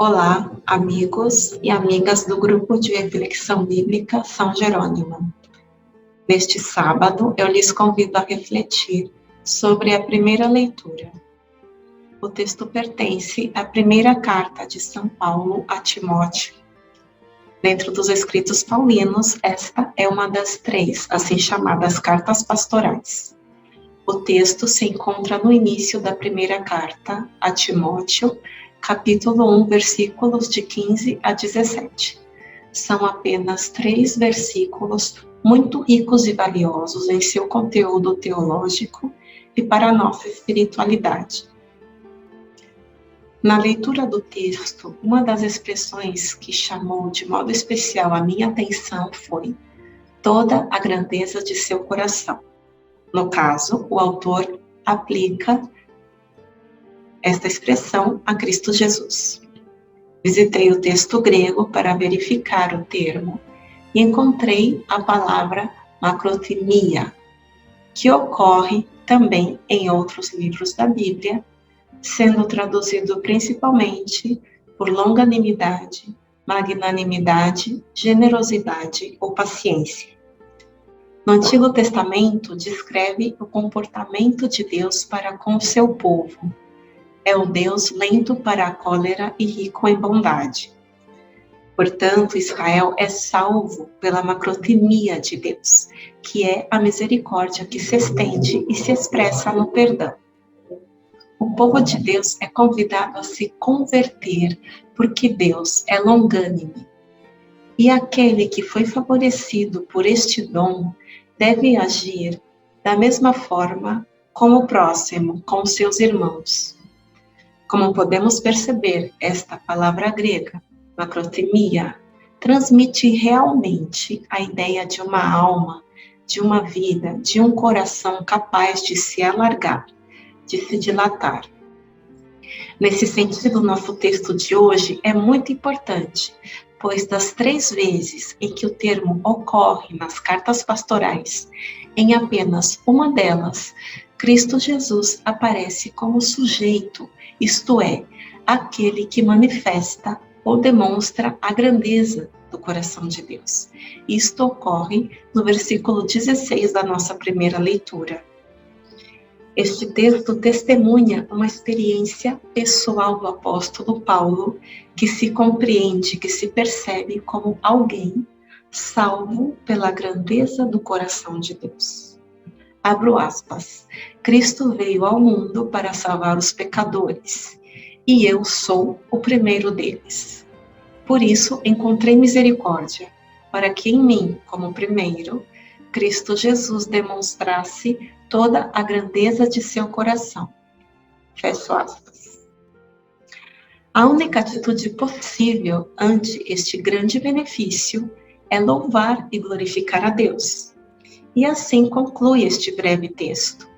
Olá, amigos e amigas do Grupo de Reflexão Bíblica São Jerônimo. Neste sábado, eu lhes convido a refletir sobre a primeira leitura. O texto pertence à primeira carta de São Paulo a Timóteo. Dentro dos escritos paulinos, esta é uma das três, assim chamadas cartas pastorais. O texto se encontra no início da primeira carta a Timóteo, capítulo 1, versículos de 15 a 17. São apenas 3 versículos muito ricos e valiosos em seu conteúdo teológico e para a nossa espiritualidade. Na leitura do texto, uma das expressões que chamou de modo especial a minha atenção foi toda a grandeza de seu coração. No caso, o autor aplica esta expressão a Cristo Jesus. Visitei o texto grego para verificar o termo e encontrei a palavra macrotimia, que ocorre também em outros livros da Bíblia, sendo traduzido principalmente por longanimidade, magnanimidade, generosidade ou paciência. No Antigo Testamento, descreve o comportamento de Deus para com o seu povo. É um Deus lento para a cólera e rico em bondade. Portanto, Israel é salvo pela macrotimia de Deus, que é a misericórdia que se estende e se expressa no perdão. O povo de Deus é convidado a se converter, porque Deus é longânime. E aquele que foi favorecido por este dom deve agir da mesma forma com o próximo, com seus irmãos. Como podemos perceber, esta palavra grega, macrotimia, transmite realmente a ideia de uma alma, de uma vida, de um coração capaz de se alargar, de se dilatar. Nesse sentido, nosso texto de hoje é muito importante, pois das 3 vezes em que o termo ocorre nas cartas pastorais, em apenas uma delas, Cristo Jesus aparece como sujeito, isto é, aquele que manifesta ou demonstra a grandeza do coração de Deus. Isto ocorre no versículo 16 da nossa primeira leitura. Este texto testemunha uma experiência pessoal do apóstolo Paulo, que se compreende, que se percebe como alguém salvo pela grandeza do coração de Deus. Abro aspas. Cristo veio ao mundo para salvar os pecadores, e eu sou o primeiro deles. Por isso encontrei misericórdia, para que em mim, como primeiro, Cristo Jesus demonstrasse toda a grandeza de seu coração. Fecho aspas. A única atitude possível ante este grande benefício é louvar e glorificar a Deus. E assim conclui este breve texto.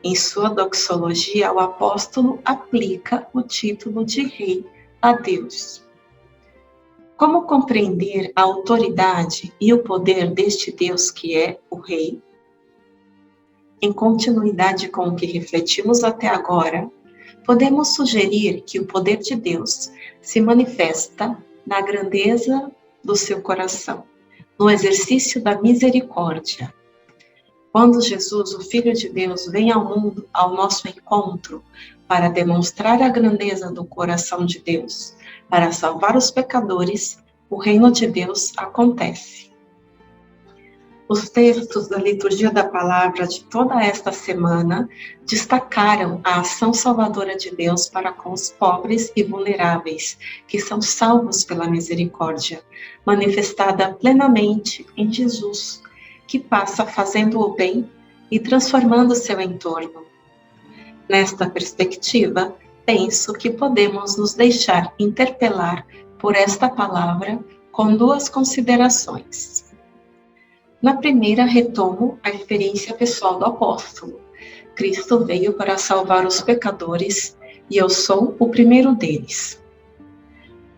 Em sua doxologia, o apóstolo aplica o título de rei a Deus. Como compreender a autoridade e o poder deste Deus que é o rei? Em continuidade com o que refletimos até agora, podemos sugerir que o poder de Deus se manifesta na grandeza do seu coração, no exercício da misericórdia. Quando Jesus, o Filho de Deus, vem ao mundo, ao nosso encontro, para demonstrar a grandeza do coração de Deus, para salvar os pecadores, o reino de Deus acontece. Os textos da liturgia da palavra de toda esta semana destacaram a ação salvadora de Deus para com os pobres e vulneráveis, que são salvos pela misericórdia, manifestada plenamente em Jesus, que passa fazendo o bem e transformando seu entorno. Nesta perspectiva, penso que podemos nos deixar interpelar por esta palavra com 2 considerações. Na primeira, retomo a experiência pessoal do apóstolo. Cristo veio para salvar os pecadores e eu sou o primeiro deles.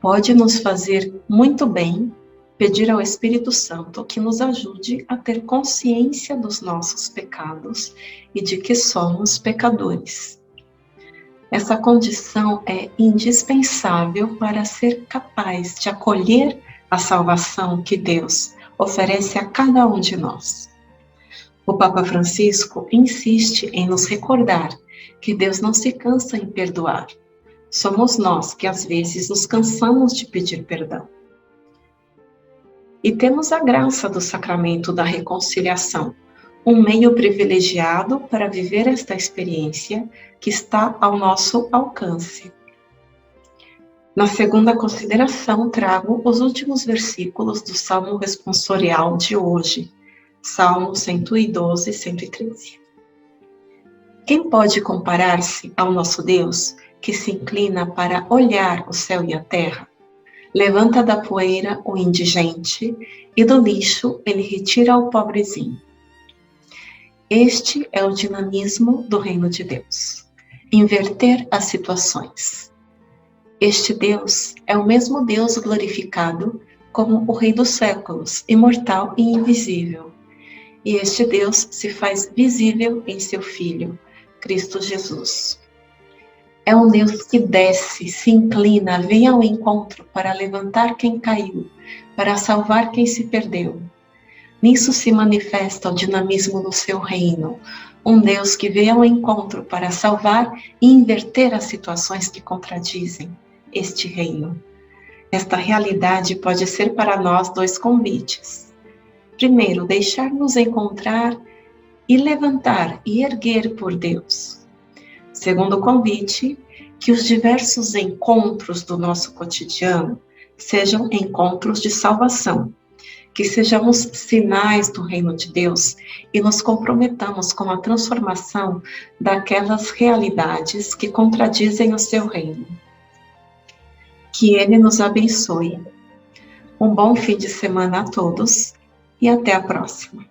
Pode nos fazer muito bem pedir ao Espírito Santo que nos ajude a ter consciência dos nossos pecados e de que somos pecadores. Essa condição é indispensável para ser capaz de acolher a salvação que Deus oferece a cada um de nós. O Papa Francisco insiste em nos recordar que Deus não se cansa em perdoar. Somos nós que às vezes nos cansamos de pedir perdão. E temos a graça do sacramento da reconciliação, um meio privilegiado para viver esta experiência que está ao nosso alcance. Na segunda consideração, trago os últimos versículos do Salmo responsorial de hoje, Salmo 112, 113. Quem pode comparar-se ao nosso Deus, que se inclina para olhar o céu e a terra? Levanta da poeira o indigente, e do lixo ele retira o pobrezinho. Este é o dinamismo do reino de Deus. Inverter as situações. Este Deus é o mesmo Deus glorificado como o Rei dos séculos, imortal e invisível. E este Deus se faz visível em seu Filho, Cristo Jesus. É um Deus que desce, se inclina, vem ao encontro para levantar quem caiu, para salvar quem se perdeu. Nisso se manifesta o dinamismo do seu reino, um Deus que vem ao encontro para salvar e inverter as situações que contradizem este reino. Esta realidade pode ser para nós dois convites. Primeiro, deixar-nos encontrar e levantar e erguer por Deus. Segundo convite, que os diversos encontros do nosso cotidiano sejam encontros de salvação, que sejamos sinais do reino de Deus e nos comprometamos com a transformação daquelas realidades que contradizem o seu reino. Que Ele nos abençoe. Um bom fim de semana a todos e até a próxima.